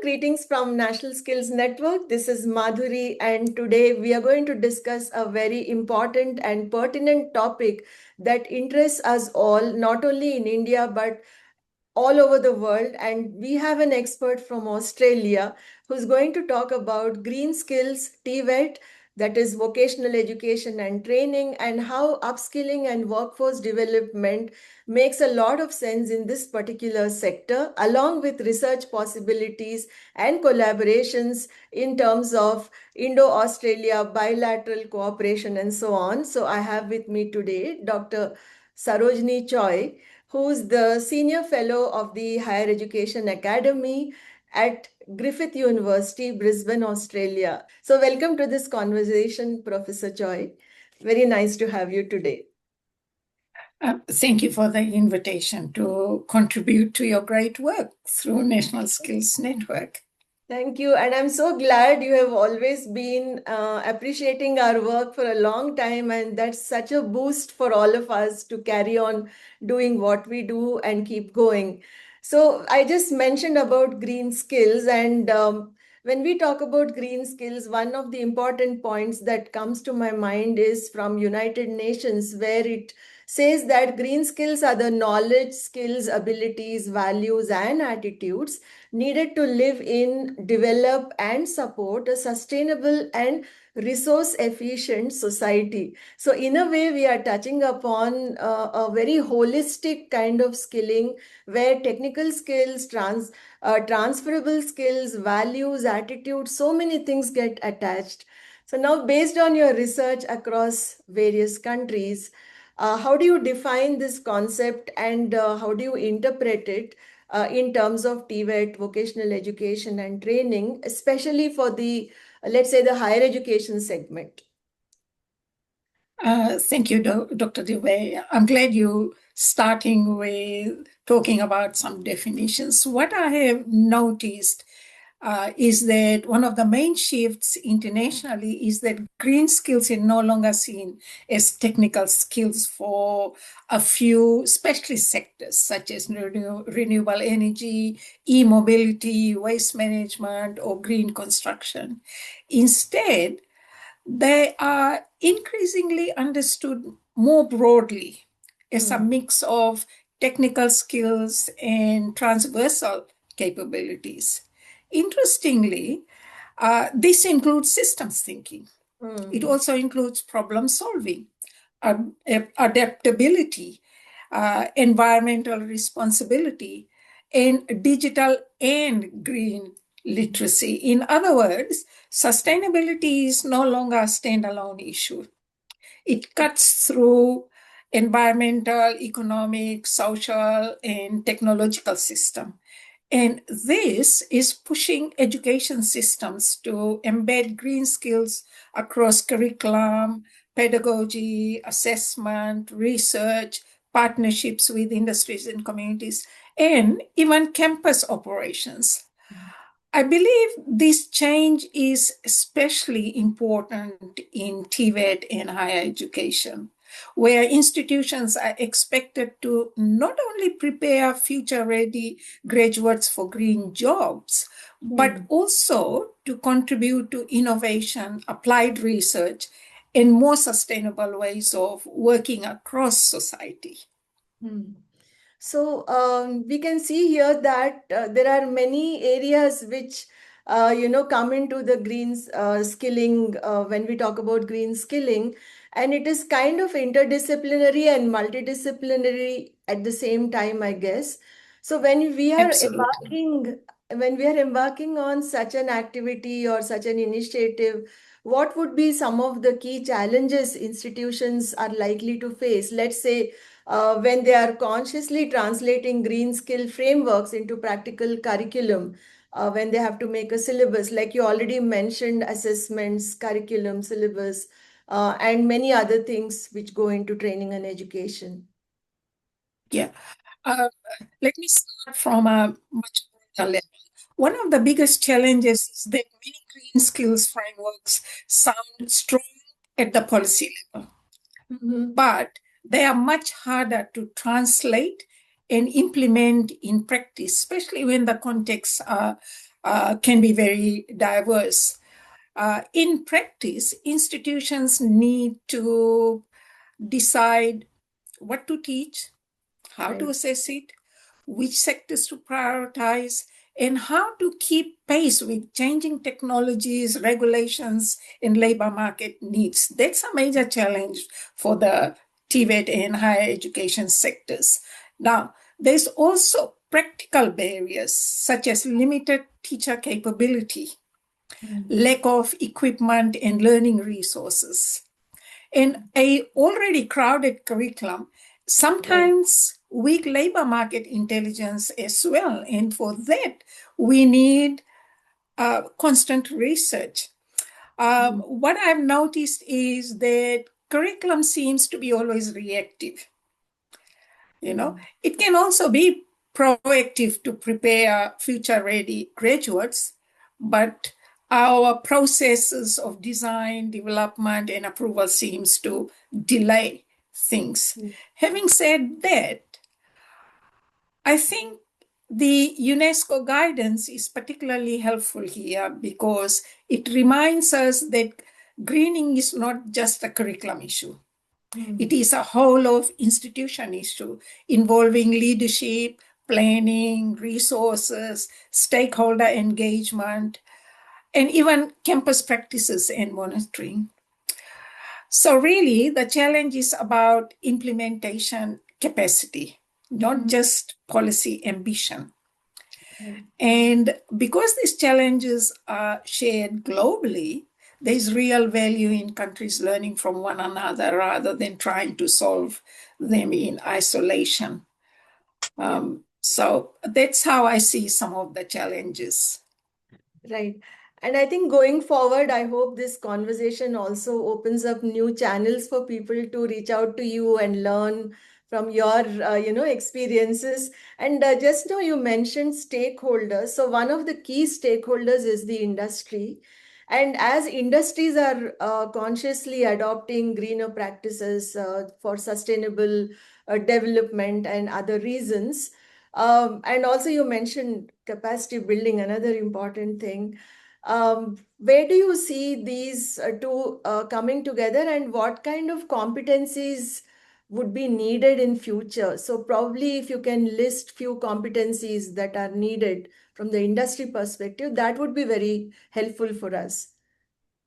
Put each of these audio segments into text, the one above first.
greetings from National Skills Network. This is Madhuri, and today we are going to discuss a very important and pertinent topic that interests us all, not only in India but all over the world. And we have an expert from Australia who's going to talk about green skills, TVET, that is vocational education and training, and how upskilling and workforce development makes a lot of sense in this particular sector, along with research possibilities and collaborations in terms of Indo-Australia bilateral cooperation and so on. So I have with me today Dr. Sarojni Choy, who's the Senior Fellow of the Higher Education Academy at Griffith University, Brisbane, Australia. So welcome to this conversation, Professor Choy. Very nice to have you today. Thank you for the invitation to contribute to your great work through National Skills Network. Thank you. And I'm so glad you have always been appreciating our work for a long time. And that's such a boost for all of us to carry on doing what we do and keep going. So I just mentioned about green skills. And when we talk about green skills, one of the important points that comes to my mind is from United Nations, where it says that green skills are the knowledge, skills, abilities, values, and attitudes needed to live in, develop, and support a sustainable and resource efficient society. So in a way, we are touching upon a very holistic kind of skilling where technical skills, transferable skills, values, attitudes, so many things get attached. So now, based on your research across various countries, how do you define this concept, and how do you interpret it in terms of TVET, vocational education and training, especially for the, let's say, the higher education segment? Thank you, Dr. Dubey. I'm glad you starting with talking about some definitions. What I have noticed is that one of the main shifts internationally is that green skills are no longer seen as technical skills for a few specialist sectors such as renewable energy, e-mobility, waste management, or green construction. Instead, they are increasingly understood more broadly as a mix of technical skills and transversal capabilities. Interestingly, this includes systems thinking. It also includes problem solving, adaptability, environmental responsibility, and digital and green literacy. In other words, sustainability is no longer a standalone issue. It cuts through environmental, economic, social, and technological system. And this is pushing education systems to embed green skills across curriculum, pedagogy, assessment, research, partnerships with industries and communities, and even campus operations. I believe this change is especially important in TVET and higher education, where institutions are expected to not only prepare future-ready graduates for green jobs, but also to contribute to innovation, applied research, and more sustainable ways of working across society. So we can see here that there are many areas which come into the green skilling when we talk about green skilling, and it is kind of interdisciplinary and multidisciplinary at the same time, I guess. So when we are embarking on such an activity or such an initiative, what would be some of the key challenges institutions are likely to face? Let's say when they are consciously translating green skill frameworks into practical curriculum, when they have to make a syllabus, like you already mentioned, assessments, curriculum, syllabus, and many other things which go into training and education. Yeah. Let me start from a much broader level. One of the biggest challenges is that many green skills frameworks sound strong at the policy level, but they are much harder to translate and implement in practice, especially when the contexts are can be very diverse. In practice, institutions need to decide what to teach, how to Right. assess it, which sectors to prioritize, and how to keep pace with changing technologies, regulations, and labor market needs. That's a major challenge for the TVET and higher education sectors. Now, there's also practical barriers such as limited teacher capability, Mm. lack of equipment and learning resources, in a already crowded curriculum, Right. sometimes weak labor market intelligence as well. And for that, we need constant research. Mm. What I've noticed is that curriculum seems to be always reactive. Mm. It can also be proactive to prepare future ready graduates, but our processes of design, development, and approval seems to delay things. Mm. Having said that, I think the UNESCO guidance is particularly helpful here because it reminds us that greening is not just a curriculum issue. It Mm. is a whole of institution issue involving leadership, planning, resources, stakeholder engagement, and even campus practices and monitoring. So, really, the challenge is about implementation capacity, not Mm. just policy ambition. Right. And because these challenges are shared globally, there's real value in countries learning from one another rather than trying to solve them in isolation. Yeah. So that's how I see some of the challenges. Right. And I think going forward, I hope this conversation also opens up new channels for people to reach out to you and learn from your, experiences. And just now you mentioned stakeholders. So one of the key stakeholders is the industry. And as industries are consciously adopting greener practices for sustainable development and other reasons, and also, you mentioned capacity building, another important thing. Where do you see these two coming together, and what kind of competencies would be needed in future? So probably if you can list few competencies that are needed from the industry perspective, that would be very helpful for us.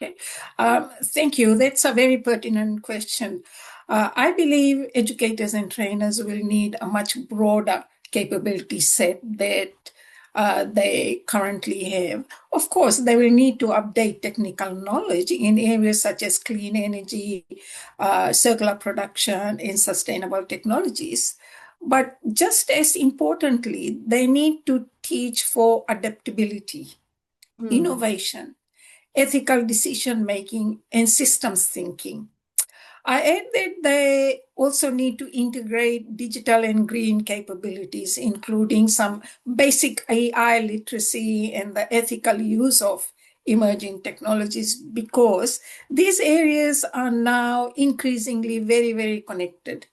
Okay. Thank you. That's a very pertinent question. I believe educators and trainers will need a much broader capability set that they currently have. Of course, they will need to update technical knowledge in areas such as clean energy, circular production, and sustainable technologies. But just as importantly, they need to teach for adaptability, Hmm. innovation, ethical decision making, and systems thinking. I add that they also need to integrate digital and green capabilities, including some basic AI literacy and the ethical use of emerging technologies, because these areas are now increasingly very, very connected.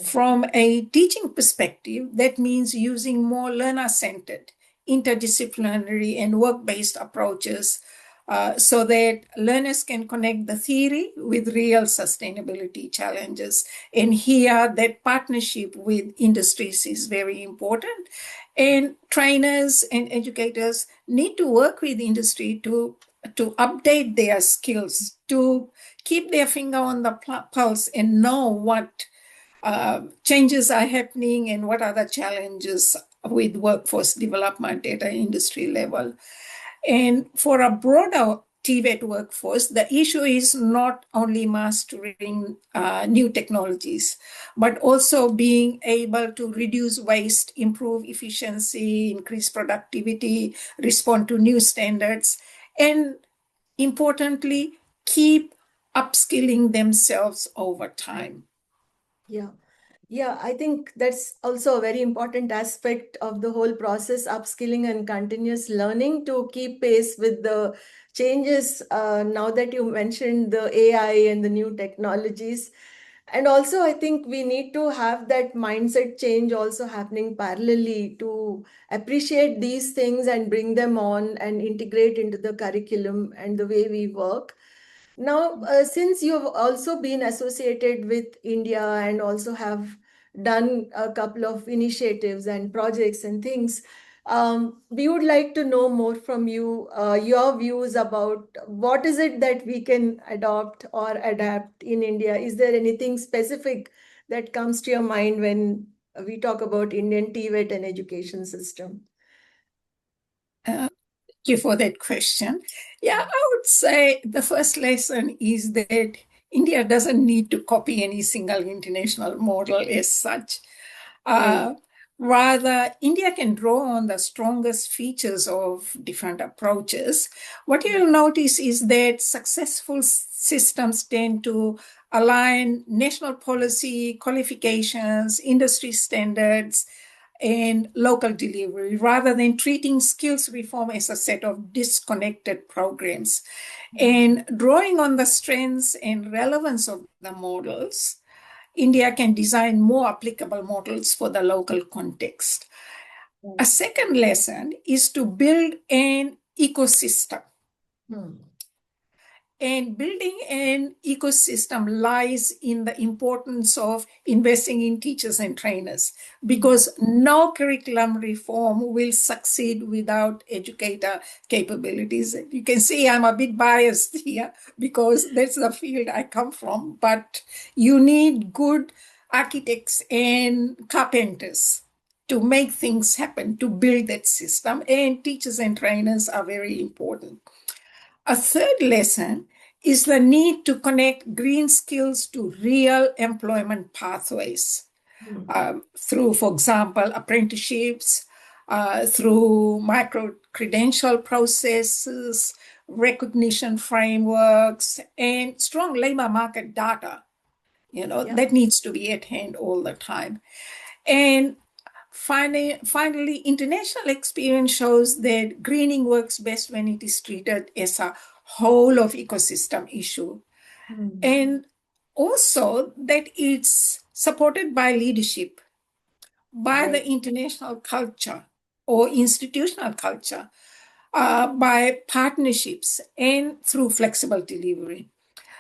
From a teaching perspective, that means using more learner centered, interdisciplinary, and work based approaches so that learners can connect the theory with real sustainability challenges. And here, that partnership with industries is very important. And trainers and educators need to work with industry to update their skills, to keep their finger on the pulse and know what changes are happening and what are the challenges with workforce development at an industry level. And for a broader TVET workforce, the issue is not only mastering new technologies, but also being able to reduce waste, improve efficiency, increase productivity, respond to new standards, and importantly, keep upskilling themselves over time. Yeah. Yeah, I think that's also a very important aspect of the whole process, upskilling and continuous learning to keep pace with the changes. Now that you mentioned the AI and the new technologies, And also, I think we need to have that mindset change also happening parallelly to appreciate these things and bring them on and integrate into the curriculum and the way we work. Now, since you've also been associated with India and also have done a couple of initiatives and projects and things, we would like to know more from you, your views about what is it that we can adopt or adapt in India. Is there anything specific that comes to your mind when we talk about Indian TVET and education system? Uh, Thank you for that question. Yeah, I would say the first lesson is that India doesn't need to copy any single international model as such. Right. Uh, Rather, India can draw on the strongest features of different approaches. What you'll notice is that successful systems tend to align national policy, qualifications, industry standards, and local delivery rather than treating skills reform as a set of disconnected programs. And drawing on the strengths and relevance of the models, India can design more applicable models for the local context. A Right. second lesson is to build an ecosystem. Hmm. And building an ecosystem lies in the importance of investing in teachers and trainers Hmm. because no curriculum reform will succeed without educator capabilities. You can see I'm a bit biased here because that's the field I come from, but you need good architects and carpenters to make things happen, to build that system, and teachers and trainers are very important. A third lesson is the need to connect green skills to real employment pathways Hmm. through, for example, apprenticeships, through micro credential processes, recognition frameworks, and strong labor market data. Yeah. That needs to be at hand all the time. And finally, international experience shows that greening works best when it is treated as a whole of ecosystem issue. Hmm. And also that it's supported by leadership, by Right. the international culture or institutional culture, by partnerships, and through flexible delivery.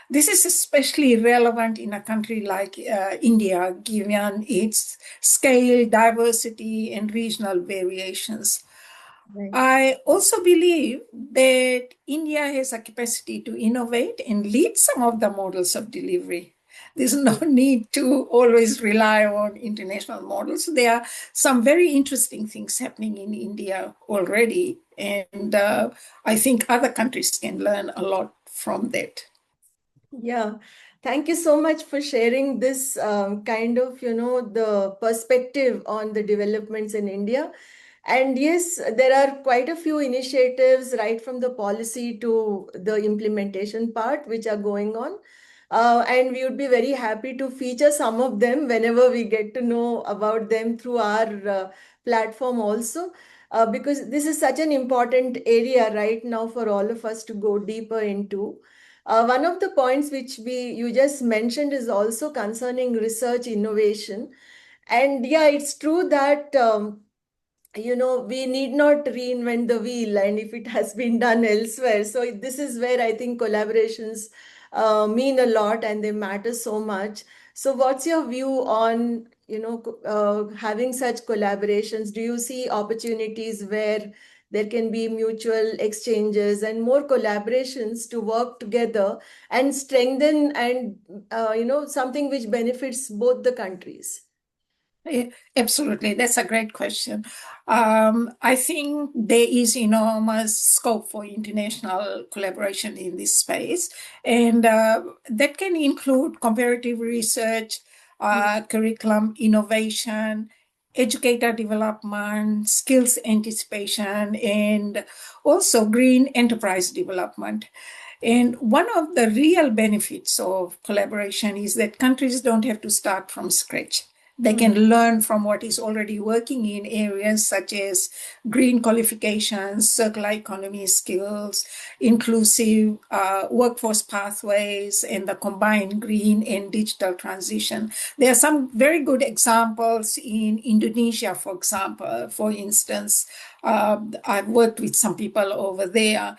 This is especially relevant in a country like India, given its scale, diversity, and regional variations. Right. I also believe that India has a capacity to innovate and lead some of the models of delivery. There's no need to always rely on international models. There are some very interesting things happening in India already, and I think other countries can learn a lot from that. Yeah, thank you so much for sharing this kind of, the perspective on the developments in India. And yes, there are quite a few initiatives right from the policy to the implementation part which are going on. And we would be very happy to feature some of them whenever we get to know about them through our platform also. Because this is such an important area right now for all of us to go deeper into. One of the points which we you just mentioned is also concerning research innovation. And yeah, it's true that we need not reinvent the wheel, and if it has been done elsewhere. So this is where I think collaborations mean a lot and they matter so much. So what's your view on, having such collaborations? Do you see opportunities where there can be mutual exchanges and more collaborations to work together and strengthen and, something which benefits both the countries? Yeah, absolutely. That's a great question. I think there is enormous scope for international collaboration in this space, and that can include comparative research, curriculum innovation, educator development, skills anticipation, and also green enterprise development. And one of the real benefits of collaboration is that countries don't have to start from scratch. They can learn from what is already working in areas such as green qualifications, circular economy skills, inclusive workforce pathways, and the combined green and digital transition. There are some very good examples in Indonesia, for example. For instance, I've worked with some people over there.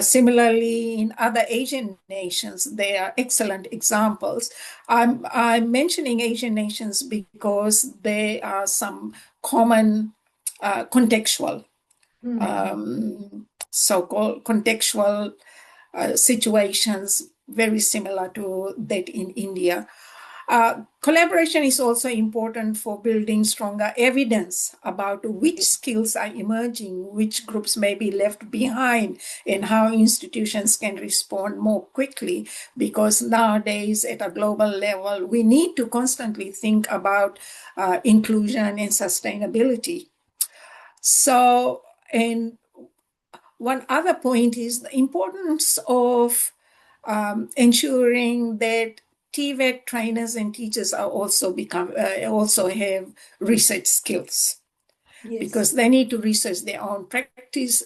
Similarly, in other Asian nations, there are excellent examples. I'm mentioning Asian nations because there are some common contextual, so-called contextual situations very similar to that in India. Collaboration is also important for building stronger evidence about which skills are emerging, which groups may be left behind, and how institutions can respond more quickly. Because nowadays, at a global level, we need to constantly think about inclusion and sustainability. So, and one other point is the importance of ensuring that TVET trainers and teachers are also have research skills, because Yes. they need to research their own practice.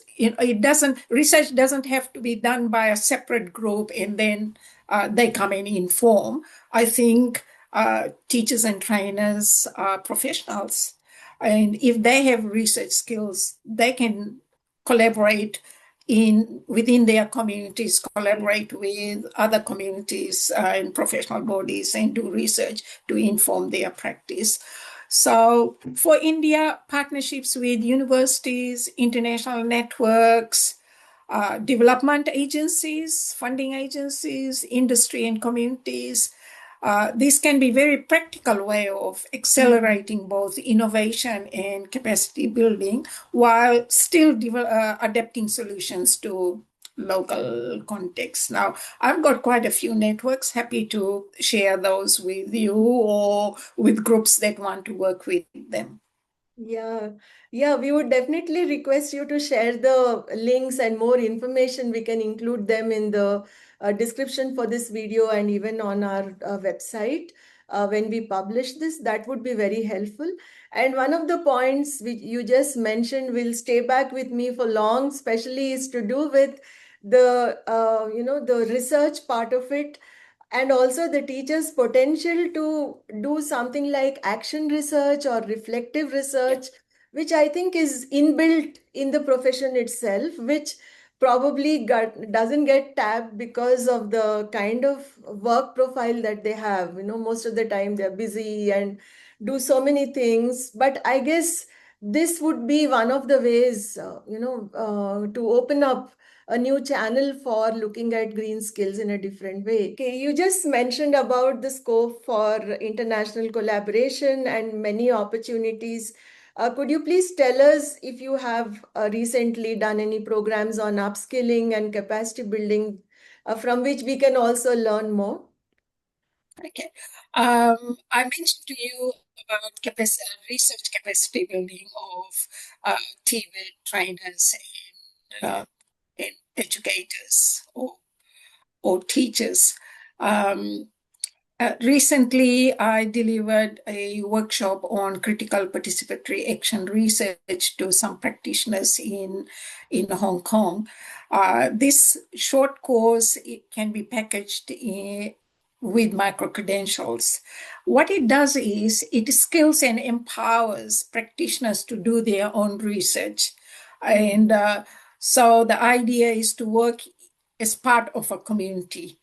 Research doesn't have to be done by a separate group and then they come and inform. I think teachers and trainers are professionals, and if they have research skills, they can collaborate within their communities, collaborate with other communities and professional bodies, and do research to inform their practice. So for India, partnerships with universities, international networks, development agencies, funding agencies, industry and communities, this can be very practical way of accelerating both innovation and capacity building while still adapting solutions to local context. Now, I've got quite a few networks, happy to share those with you or with groups that want to work with them. Yeah, yeah, we would definitely request you to share the links and more information. We can include them in the description for this video and even on our website when we publish this. That would be very helpful. And one of the points which you just mentioned will stay back with me for long, especially is to do with the research part of it, and also the teacher's potential to do something like action research or reflective Yeah. research, which I think is inbuilt in the profession itself, which probably doesn't get tapped because of the kind of work profile that they have. Most of the time they're busy and do so many things. But I guess this would be one of the ways, to open up a new channel for looking at green skills in a different way. Okay, you just mentioned about the scope for international collaboration and many opportunities. Could you please tell us if you have recently done any programs on upskilling and capacity building from which we can also learn more? Okay. I mentioned to you about research capacity building of TVET trainers and educators or teachers. Um, Recently, I delivered a workshop on critical participatory action research to some practitioners in Hong Kong. This short course, it can be packaged with micro credentials. What it does is it skills and empowers practitioners to do their own research. And so the idea is to work as part of a community.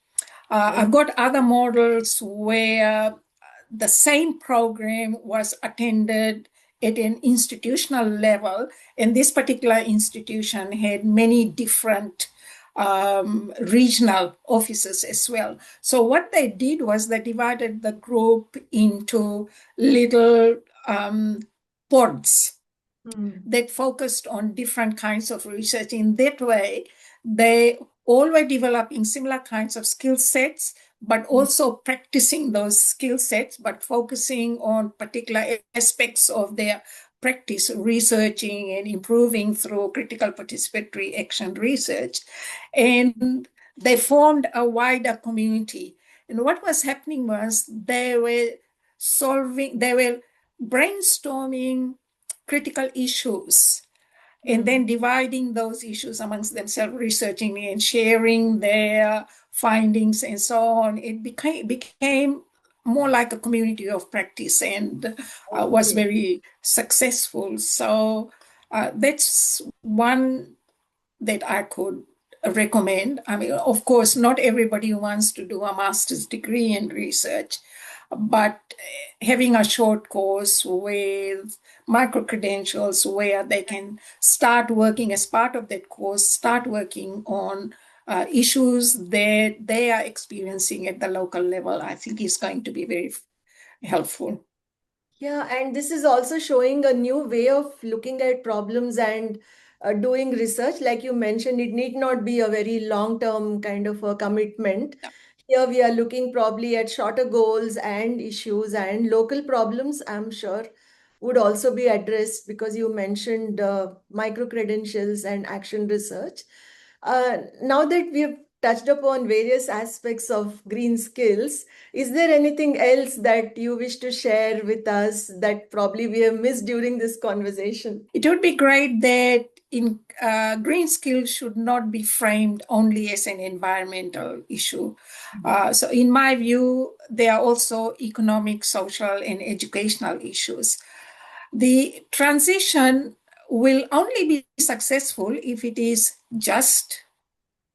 I've got other models where the same program was attended at an institutional level, and this particular institution had many different regional offices as well. So what they did was they divided the group into little pods that focused on different kinds of research. In that way, they all were developing similar kinds of skill sets, but also practicing those skill sets, but focusing on particular aspects of their practice, researching and improving through critical participatory action research. And they formed a wider community. And what was happening was they were brainstorming critical issues and then dividing those issues amongst themselves, researching and sharing their findings and so on. It became more like a community of practice and was Okay. very successful. So that's one that I could recommend. I mean, of course, not everybody wants to do a master's degree in research, but having a short course with micro credentials where they can start working as part of that course, start working on issues that they are experiencing at the local level, I think is going to be very helpful. Yeah, and this is also showing a new way of looking at problems and doing research. Like you mentioned, it need not be a very long-term kind of a commitment. Here we are looking probably at shorter goals and issues and local problems, I'm sure, would also be addressed because you mentioned micro credentials and action research. Now that we have touched upon various aspects of green skills, is there anything else that you wish to share with us that probably we have missed during this conversation? It would be great that in green skills should not be framed only as an environmental issue. So in my view, there are also economic, social, and educational issues. The transition will only be successful if it is just,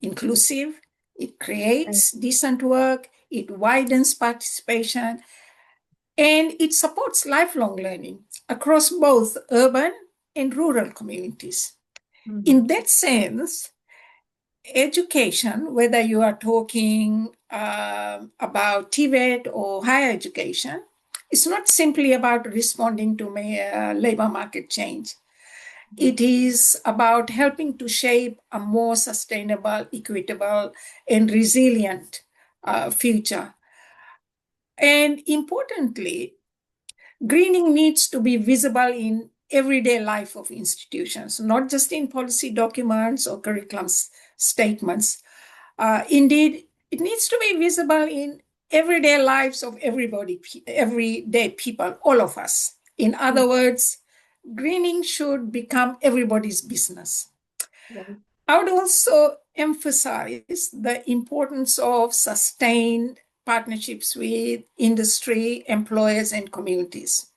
inclusive, it Right. creates decent work, it widens participation, and it supports lifelong learning across both urban and rural communities. In Mhm. that sense, education, whether you are talking about TVET or higher education, is not simply about responding to labor market change. It is about helping to shape a more sustainable, equitable, and resilient future. And importantly, greening needs to be visible in everyday life of institutions, not just in policy documents or curriculum statements. Indeed, it needs to be visible in everyday lives of everybody, everyday people, all of us. In Mhm. other words, greening should become everybody's business. Right. I would also emphasize the importance of sustained partnerships with industry, employers, and communities.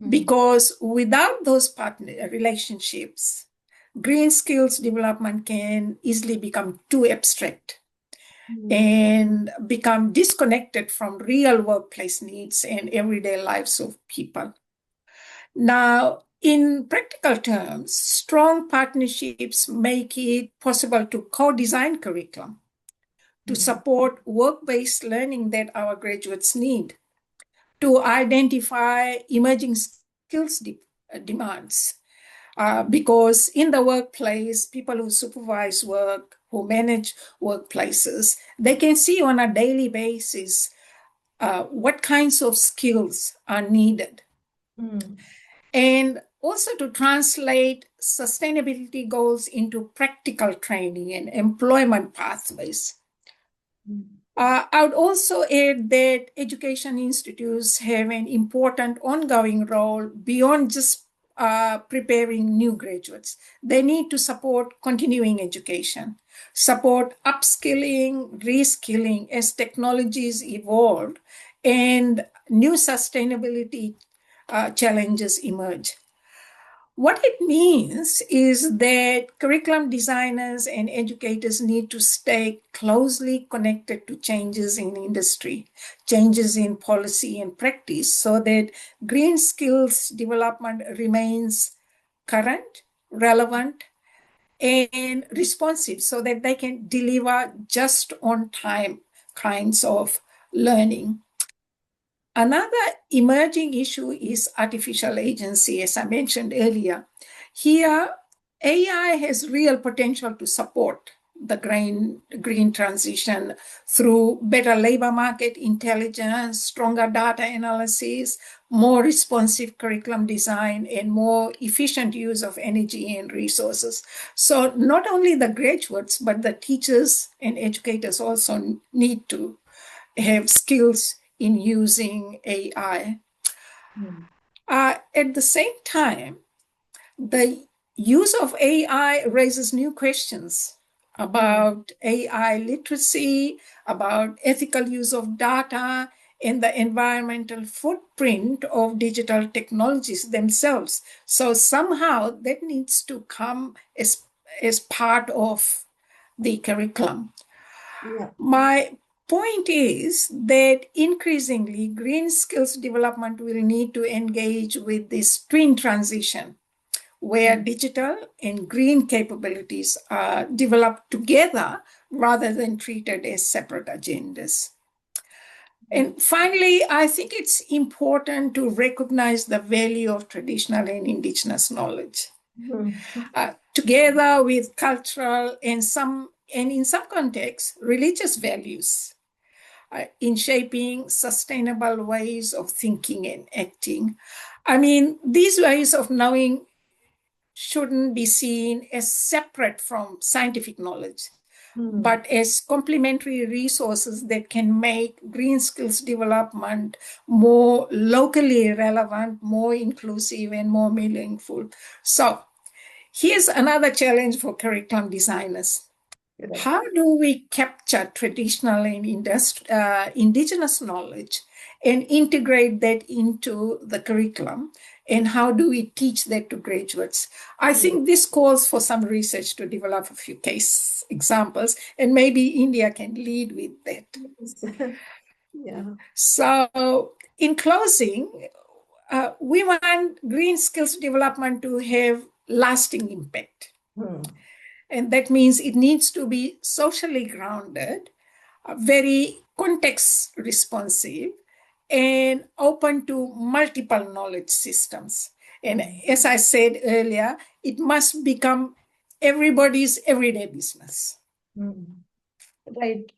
Mhm. Because without those partner relationships, green skills development can easily become too abstract Mhm. and become disconnected from real workplace needs and everyday lives of people. Now, in practical terms, strong partnerships make it possible to co-design curriculum to Mhm. support work-based learning that our graduates need, to identify emerging skills demands. Because in the workplace, people who supervise work, who manage workplaces, they can see on a daily basis what kinds of skills are needed. Mhm. And also to translate sustainability goals into practical training and employment pathways. Mhm. I would also add that education institutes have an important ongoing role beyond just preparing new graduates. They need to support continuing education, support upskilling, reskilling as technologies evolve and new sustainability challenges emerge. What it means is that curriculum designers and educators need to stay closely connected to changes in industry, changes in policy and practice, so that green skills development remains current, relevant, and responsive, so that they can deliver just on time kinds of learning. Another emerging issue is artificial agency, as I mentioned earlier. Here, AI has real potential to support the green transition through better labor market intelligence, stronger data analysis, more responsive curriculum design, and more efficient use of energy and resources. So not only the graduates, but the teachers and educators also need to have skills in using AI. Mhm. At the same time, the use of AI raises new questions Hmm. about AI literacy, about ethical use of data, and the environmental footprint of digital technologies themselves. So somehow that needs to come as part of the curriculum. Yeah. My point is that increasingly green skills development will need to engage with this twin transition where Hmm. digital and green capabilities are developed together rather than treated as separate agendas. And finally, I think it's important to recognize the value of traditional and indigenous knowledge, Hmm. together with cultural and in some contexts, religious values, in shaping sustainable ways of thinking and acting. I mean, these ways of knowing shouldn't be seen as separate from scientific knowledge, Hmm. but as complementary resources that can make green skills development more locally relevant, more inclusive, and more meaningful. So, here's another challenge for curriculum designers. Correct. How do we capture traditional and indigenous knowledge and integrate that into the curriculum? And how do we teach that to graduates? I Hmm. think this calls for some research to develop a few case examples, and maybe India can lead with that. Yes. Yeah. So, in closing, we want green skills development to have lasting impact. Hmm. And that means it needs to be socially grounded, very context responsive, and open to multiple knowledge systems. And Hmm. as I said earlier, it must become everybody's everyday business. Hmm. Right.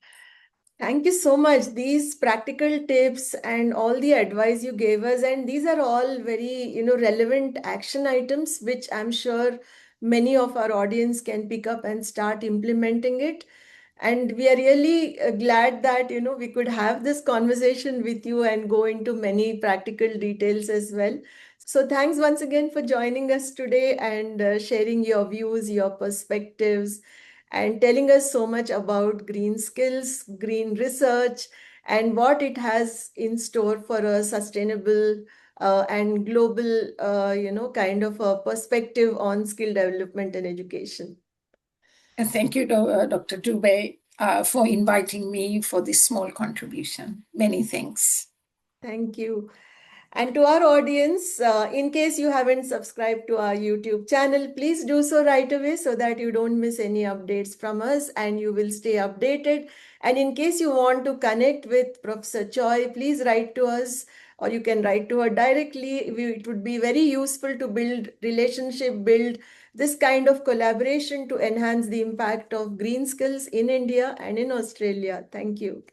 Thank you so much. These practical tips and all the advice you gave us, and these are all very, relevant action items, which I'm sure many of our audience can pick up and start implementing it. And we are really glad that, we could have this conversation with you and go into many practical details as well. So thanks once again for joining us today and sharing your views, your perspectives, and telling us so much about green skills, green research, and what it has in store for a sustainable and global, kind of a perspective on skill development and education. And thank you, Dr. Dubey, for inviting me for this small contribution. Many thanks. Thank you. And to our audience, in case you haven't subscribed to our YouTube channel, please do so right away so that you don't miss any updates from us and you will stay updated. And in case you want to connect with Professor Choi, please write to us or you can write to her directly. It would be very useful to build relationship, build this kind of collaboration to enhance the impact of green skills in India and in Australia. Thank you.